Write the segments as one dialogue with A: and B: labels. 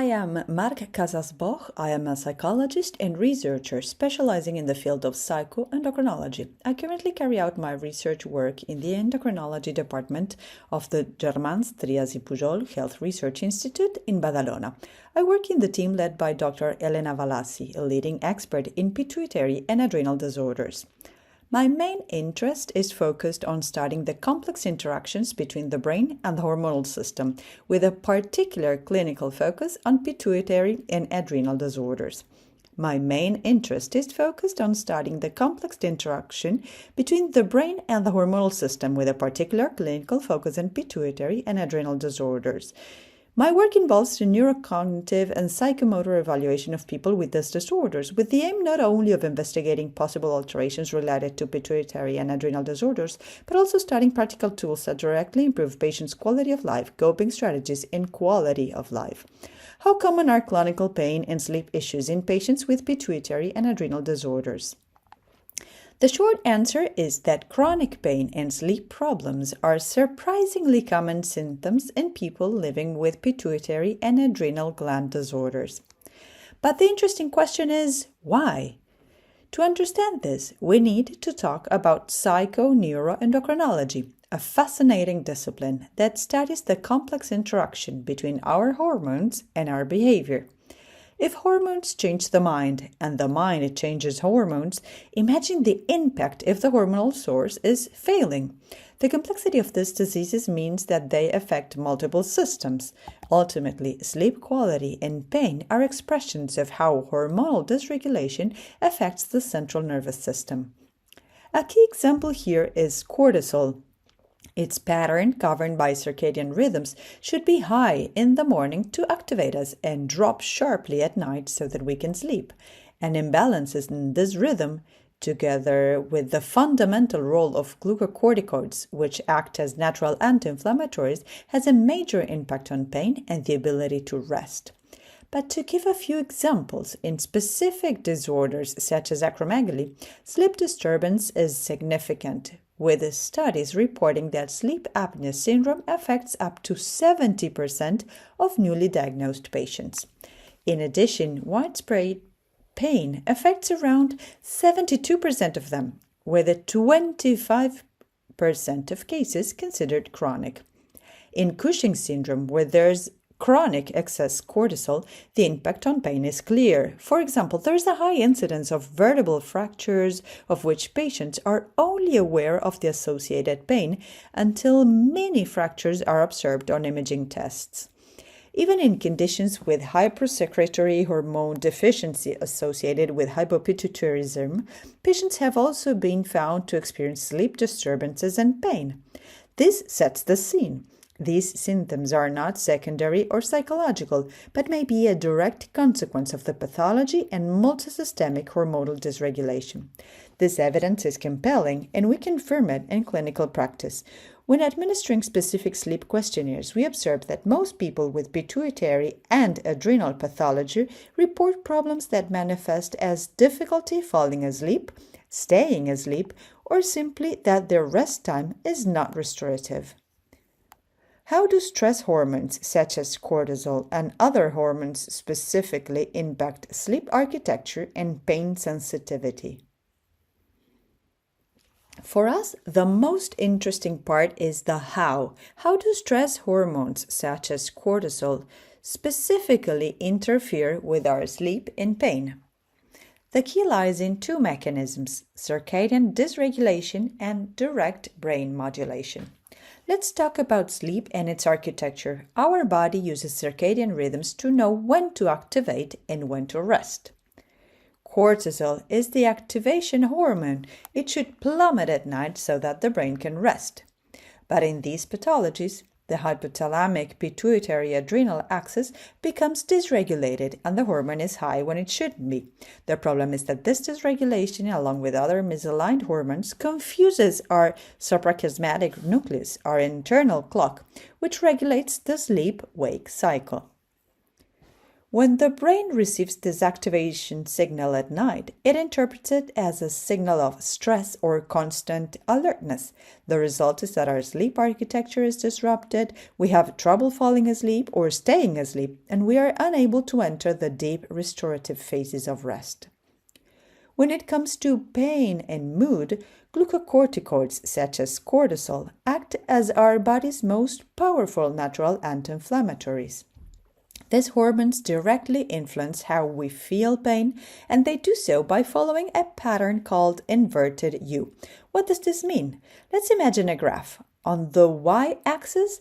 A: am Marc Casas Boj. I am a psychologist and researcher specializing in the field of psychoneuroendocrinology. I currently carry out my research work in the endocrinology department of the Germans Trias Pujol Health Research Institute in Badalona. I work in the team led by Dr. Elena Valassi, a leading expert in pituitary and adrenal disorders. My main interest is focused on studying the complex interactions between the brain and the hormonal system, with a particular clinical focus on pituitary and adrenal disorders. My main interest is focused on studying the complex interaction between the brain and the hormonal system, with a particular clinical focus on pituitary and adrenal disorders. My work involves the neurocognitive and psychomotor evaluation of people with these disorders, with the aim not only of investigating possible alterations related to pituitary and adrenal disorders, but also studying practical tools that directly improve patients' quality of life, coping strategies, and quality of life. How common are clinical pain and sleep issues in patients with pituitary and adrenal disorders? The short answer is that chronic pain and sleep problems are surprisingly common symptoms in people living with pituitary and adrenal gland disorders. But the interesting question is, why? To understand this, we need to talk about psychoneuroendocrinology, a fascinating discipline that studies the complex interaction between our hormones and our behavior. If hormones change the mind and the mind changes hormones, imagine the impact if the hormonal source is failing. The complexity of these diseases means that they affect multiple systems. Ultimately, sleep quality and pain are expressions of how hormonal dysregulation affects the central nervous system. A key example here is cortisol. Its pattern, governed by circadian rhythms, should be high in the morning to activate us and drop sharply at night so that we can sleep. And imbalances in this rhythm, together with the fundamental role of glucocorticoids, which act as natural anti-inflammatories, has a major impact on pain and the ability to rest. But to give a few examples, in specific disorders such as acromegaly, sleep disturbance is significant, with studies reporting that sleep apnea syndrome affects up to 70% of newly diagnosed patients. In addition, widespread pain affects around 72% of them, with 25% of cases considered chronic. In Cushing's syndrome, where there's chronic excess cortisol, the impact on pain is clear. For example, there is a high incidence of vertebral fractures, of which patients are only aware of the associated pain until many fractures are observed on imaging tests. Even in conditions with hypersecretory hormone deficiency associated with hypopituitarism, patients have also been found to experience sleep disturbances and pain. This sets the scene. These symptoms are not secondary or psychological, but may be a direct consequence of the pathology and multisystemic hormonal dysregulation. This evidence is compelling, and we confirm it in clinical practice. When administering specific sleep questionnaires, we observe that most people with pituitary and adrenal pathology report problems that manifest as difficulty falling asleep, staying asleep, or simply that their rest time is not restorative. How do stress hormones such as cortisol and other hormones specifically impact sleep architecture and pain sensitivity? For us, the most interesting part is the how. How do stress hormones such as cortisol specifically interfere with our sleep and pain? The key lies in two mechanisms: circadian dysregulation and direct brain modulation. Let's talk about sleep and its architecture. Our body uses circadian rhythms to know when to activate and when to rest. Cortisol is the activation hormone. It should plummet at night so that the brain can rest. But in these pathologies, the hypothalamic pituitary adrenal axis becomes dysregulated and the hormone is high when it shouldn't be. The problem is that this dysregulation, along with other misaligned hormones, confuses our suprachiasmatic nucleus, our internal clock, which regulates the sleep-wake cycle. When the brain receives this activation signal at night, it interprets it as a signal of stress or constant alertness. The result is that our sleep architecture is disrupted, we have trouble falling asleep or staying asleep, and we are unable to enter the deep restorative phases of rest. When it comes to pain and mood, glucocorticoids such as cortisol act as our body's most powerful natural anti-inflammatories. These hormones directly influence how we feel pain, and they do so by following a pattern called inverted U. What does this mean? Let's imagine a graph. On the y-axis,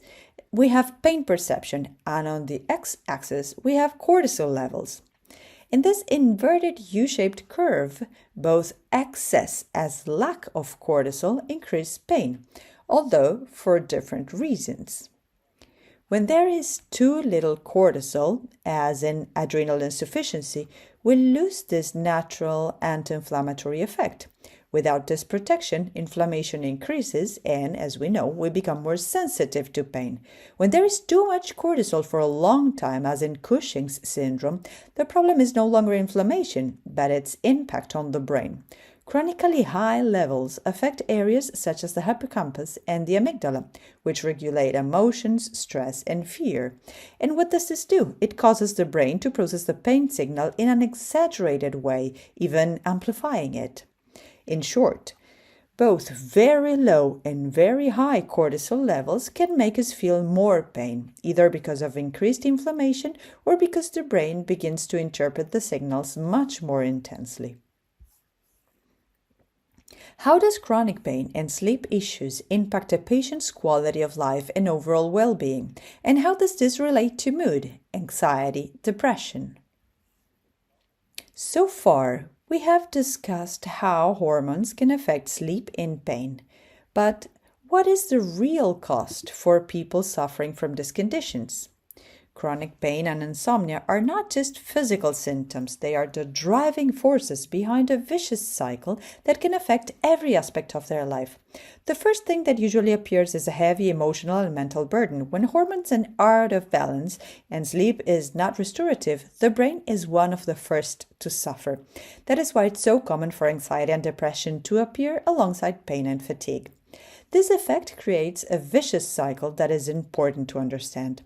A: we have pain perception, and on the x-axis, we have cortisol levels. In this inverted U-shaped curve, both excess as lack of cortisol increase pain, although for different reasons. When there is too little cortisol, as in adrenal insufficiency, we lose this natural anti-inflammatory effect. Without this protection, inflammation increases and, as we know, we become more sensitive to pain. When there is too much cortisol for a long time, as in Cushing's syndrome, the problem is no longer inflammation, but its impact on the brain. Chronically high levels affect areas such as the hippocampus and the amygdala, which regulate emotions, stress, and fear. And what does this do? It causes the brain to process the pain signal in an exaggerated way, even amplifying it. In short, both very low and very high cortisol levels can make us feel more pain, either because of increased inflammation or because the brain begins to interpret the signals much more intensely. How does chronic pain and sleep issues impact a patient's quality of life and overall well-being? And how does this relate to mood, anxiety, depression? So far, we have discussed how hormones can affect sleep and pain. But what is the real cost for people suffering from these conditions? Chronic pain and insomnia are not just physical symptoms, they are the driving forces behind a vicious cycle that can affect every aspect of their life. The first thing that usually appears is a heavy emotional and mental burden. When hormones are out of balance and sleep is not restorative, the brain is one of the first to suffer. That is why it's so common for anxiety and depression to appear alongside pain and fatigue. This effect creates a vicious cycle that is important to understand.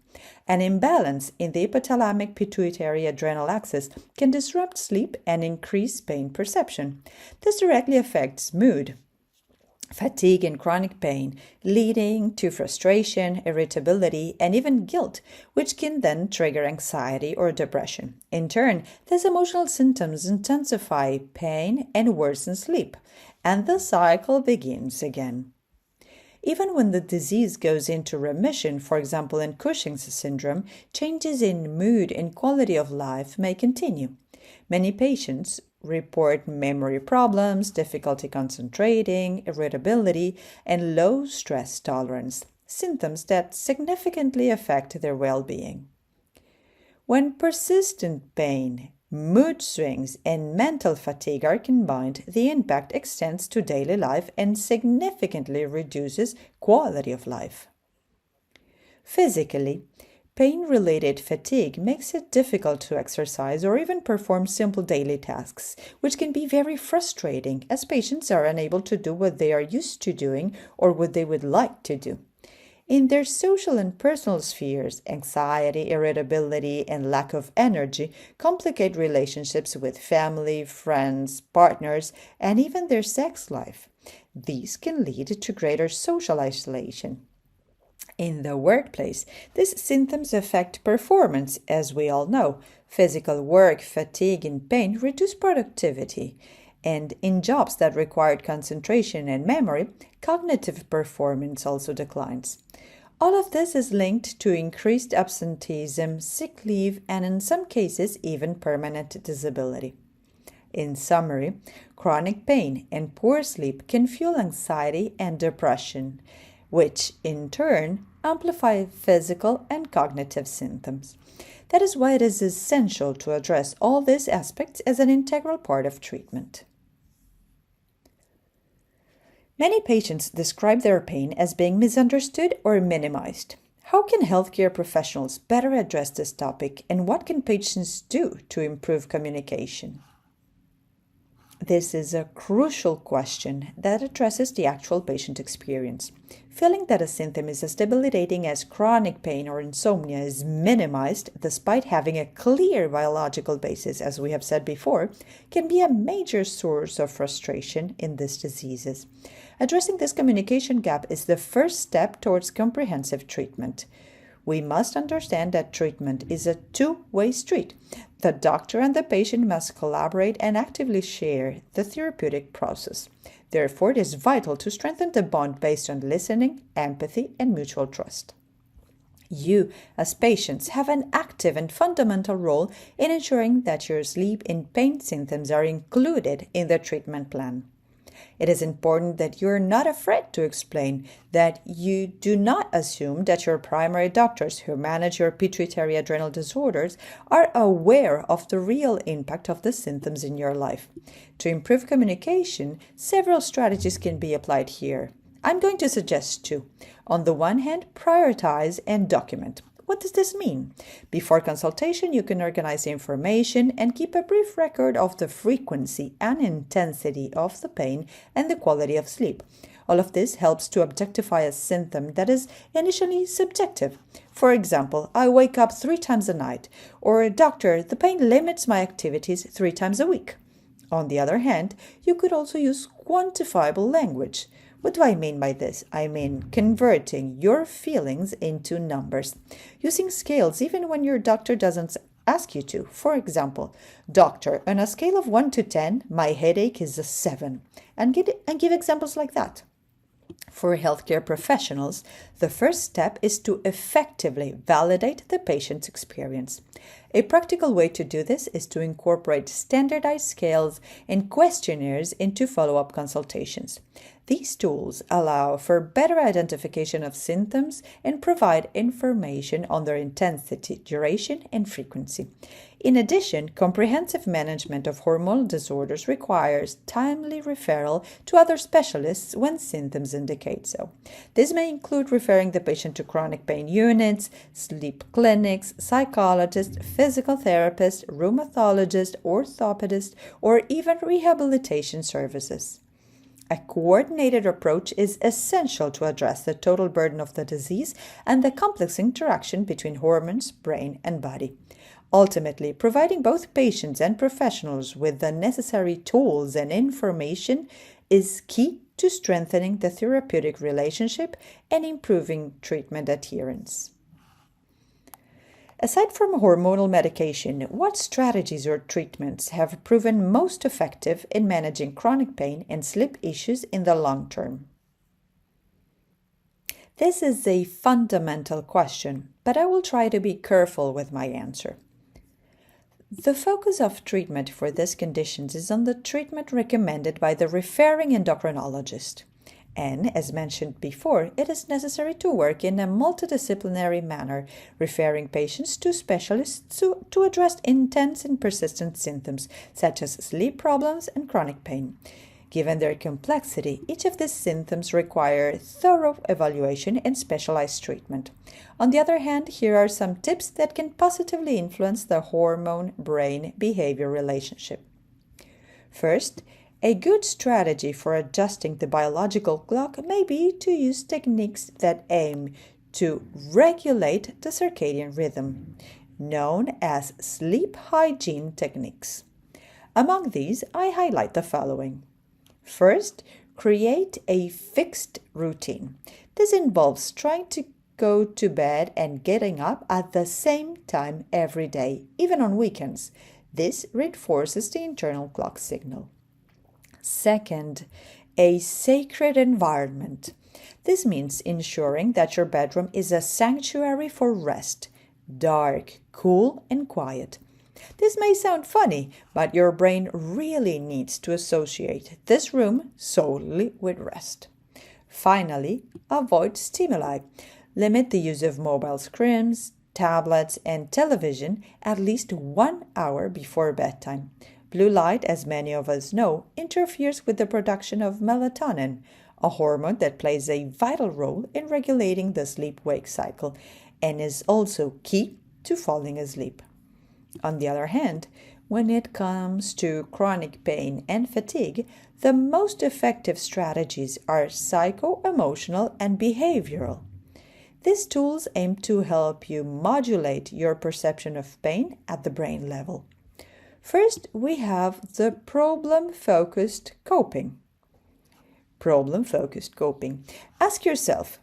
A: An imbalance in the hypothalamic pituitary adrenal axis can disrupt sleep and increase pain perception. This directly affects mood, fatigue, and chronic pain, leading to frustration, irritability, and even guilt, which can then trigger anxiety or depression. In turn, these emotional symptoms intensify pain and worsen sleep, and the cycle begins again. Even when the disease goes into remission, for example in Cushing's syndrome, changes in mood and quality of life may continue. Many patients report memory problems, difficulty concentrating, irritability, and low stress tolerance, symptoms that significantly affect their well-being. When persistent pain, mood swings, and mental fatigue are combined, the impact extends to daily life and significantly reduces quality of life. Physically, pain-related fatigue makes it difficult to exercise or even perform simple daily tasks, which can be very frustrating as patients are unable to do what they are used to doing or what they would like to do. In their social and personal spheres, anxiety, irritability, and lack of energy complicate relationships with family, friends, partners, and even their sex life. These can lead to greater social isolation. In the workplace, these symptoms affect performance, as we all know. Physical work, fatigue, and pain reduce productivity. And in jobs that required concentration and memory, cognitive performance also declines. All of this is linked to increased absenteeism, sick leave, and in some cases, even permanent disability. In summary, chronic pain and poor sleep can fuel anxiety and depression, which in turn amplify physical and cognitive symptoms. That is why it is essential to address all these aspects as an integral part of treatment. Many patients describe their pain as being misunderstood or minimized. How can healthcare professionals better address this topic, and what can patients do to improve communication? This is a crucial question that addresses the actual patient experience. Feeling that a symptom is as debilitating as chronic pain or insomnia is minimized despite having a clear biological basis, as we have said before, can be a major source of frustration in these diseases. Addressing this communication gap is the first step towards comprehensive treatment. We must understand that treatment is a two-way street. The doctor and the patient must collaborate and actively share the therapeutic process. Therefore, it is vital to strengthen the bond based on listening, empathy, and mutual trust. You, as patients, have an active and fundamental role in ensuring that your sleep and pain symptoms are included in the treatment plan. It is important that you are not afraid to explain, that you do not assume that your primary doctors who manage your pituitary adrenal disorders are aware of the real impact of the symptoms in your life. To improve communication, several strategies can be applied here. I'm going to suggest two. On the one hand, prioritize and document. What does this mean? Before consultation, you can organize the information and keep a brief record of the frequency and intensity of the pain and the quality of sleep. All of this helps to objectify a symptom that is initially subjective. For example, I wake up 3 times a night, or doctor, the pain limits my activities 3 times a week. On the other hand, you could also use quantifiable language. What do I mean by this? I mean converting your feelings into numbers, using scales even when your doctor doesn't ask you to. For example, doctor, on a scale of 1 to 10, my headache is a 7, and give examples like that. For healthcare professionals, the first step is to effectively validate the patient's experience. A practical way to do this is to incorporate standardized scales and questionnaires into follow-up consultations. These tools allow for better identification of symptoms and provide information on their intensity, duration, and frequency. In addition, comprehensive management of hormonal disorders requires timely referral to other specialists when symptoms indicate so. This may include referring the patient to chronic pain units, sleep clinics, psychologists, physical therapists, rheumatologists, orthopedists, or even rehabilitation services. A coordinated approach is essential to address the total burden of the disease and the complex interaction between hormones, brain, and body. Ultimately, providing both patients and professionals with the necessary tools and information is key to strengthening the therapeutic relationship and improving treatment adherence. Aside from hormonal medication, what strategies or treatments have proven most effective in managing chronic pain and sleep issues in the long term? This is a fundamental question, but I will try to be careful with my answer. The focus of treatment for these conditions is on the treatment recommended by the referring endocrinologist. And, as mentioned before, it is necessary to work in a multidisciplinary manner, referring patients to specialists to address intense and persistent symptoms, such as sleep problems and chronic pain. Given their complexity, each of these symptoms require thorough evaluation and specialized treatment. On the other hand, here are some tips that can positively influence the hormone-brain-behavior relationship. First, a good strategy for adjusting the biological clock may be to use techniques that aim to regulate the circadian rhythm, known as sleep hygiene techniques. Among these, I highlight the following. First, create a fixed routine. This involves trying to go to bed and getting up at the same time every day, even on weekends. This reinforces the internal clock signal. Second, a sacred environment. This means ensuring that your bedroom is a sanctuary for rest, dark, cool, and quiet. This may sound funny, but your brain really needs to associate this room solely with rest. Finally, avoid stimuli. Limit the use of mobile screens, tablets, and television at least 1 hour before bedtime. Blue light, as many of us know, interferes with the production of melatonin, a hormone that plays a vital role in regulating the sleep-wake cycle and is also key to falling asleep. On the other hand, when it comes to chronic pain and fatigue, the most effective strategies are psycho-emotional and behavioral. These tools aim to help you modulate your perception of pain at the brain level. First, we have the problem-focused coping. Problem-focused coping. Ask yourself,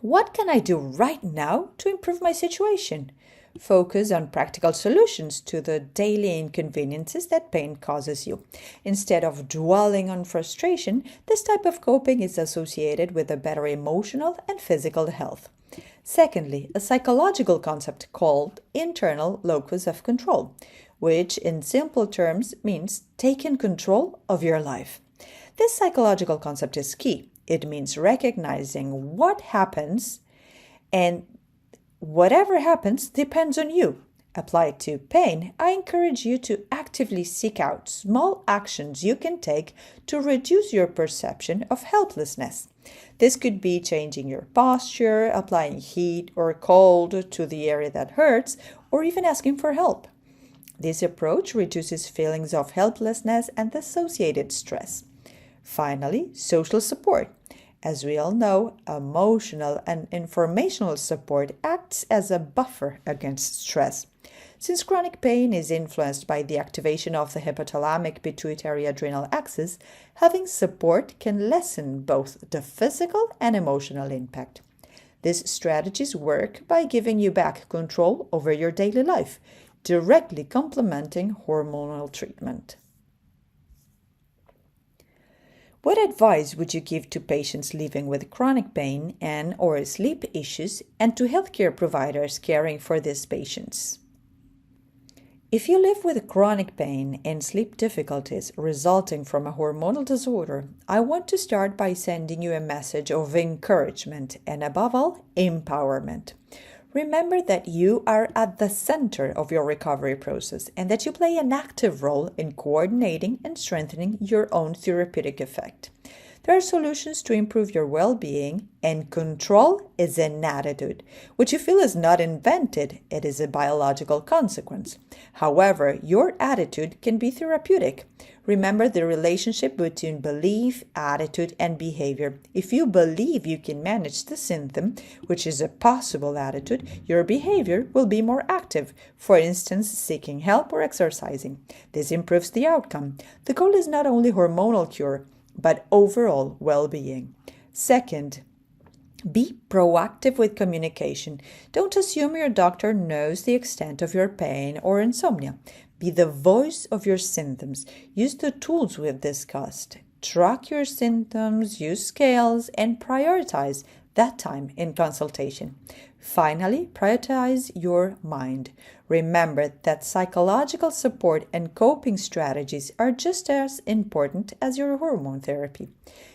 A: what can I do right now to improve my situation? Focus on practical solutions to the daily inconveniences that pain causes you. Instead of dwelling on frustration, this type of coping is associated with a better emotional and physical health. Secondly, a psychological concept called internal locus of control, which in simple terms means taking control of your life. This psychological concept is key. It means recognizing what happens, and whatever happens depends on you. Applied to pain, I encourage you to actively seek out small actions you can take to reduce your perception of helplessness. This could be changing your posture, applying heat or cold to the area that hurts, or even asking for help. This approach reduces feelings of helplessness and associated stress. Finally, social support. As we all know, emotional and informational support acts as a buffer against stress. Since chronic pain is influenced by the activation of the hypothalamic pituitary adrenal axis, having support can lessen both the physical and emotional impact. These strategies work by giving you back control over your daily life, directly complementing hormonal treatment. What advice would you give to patients living with chronic pain and/or sleep issues and to healthcare providers caring for these patients? If you live with chronic pain and sleep difficulties resulting from a hormonal disorder, I want to start by sending you a message of encouragement and, above all, empowerment. Remember that you are at the center of your recovery process and that you play an active role in coordinating and strengthening your own therapeutic effect. There are solutions to improve your well-being, and control is an attitude, which you feel is not invented, it is a biological consequence. However, your attitude can be therapeutic. Remember the relationship between belief, attitude, and behavior. If you believe you can manage the symptom, which is a possible attitude, your behavior will be more active, for instance, seeking help or exercising. This improves the outcome. The goal is not only hormonal cure, but overall well-being. Second, be proactive with communication. Don't assume your doctor knows the extent of your pain or insomnia. Be the voice of your symptoms. Use the tools we've discussed. Track your symptoms, use scales, and prioritize that time in consultation. Finally, prioritize your mind. Remember that psychological support and coping strategies are just as important as your hormone therapy.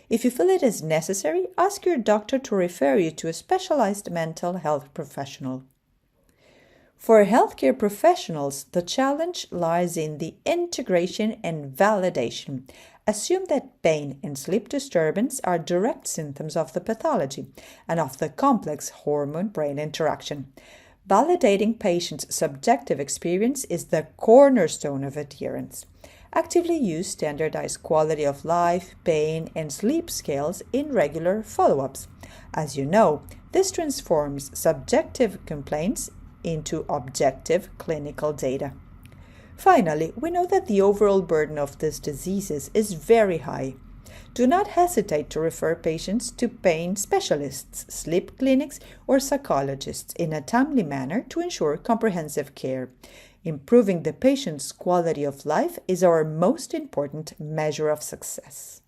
A: If you feel it is necessary, ask your doctor to refer you to a specialized mental health professional. For healthcare professionals, the challenge lies in the integration and validation. Assume that pain and sleep disturbance are direct symptoms of the pathology and of the complex hormone-brain interaction. Validating patients' subjective experience is the cornerstone of adherence. Actively use standardized quality of life, pain, and sleep scales in regular follow-ups. As you know, this transforms subjective complaints into objective clinical data. Finally, we know that the overall burden of these diseases is very high. Do not hesitate to refer patients to pain specialists, sleep clinics, or psychologists in a timely manner to ensure comprehensive care. Improving the patient's quality of life is our most important measure of success.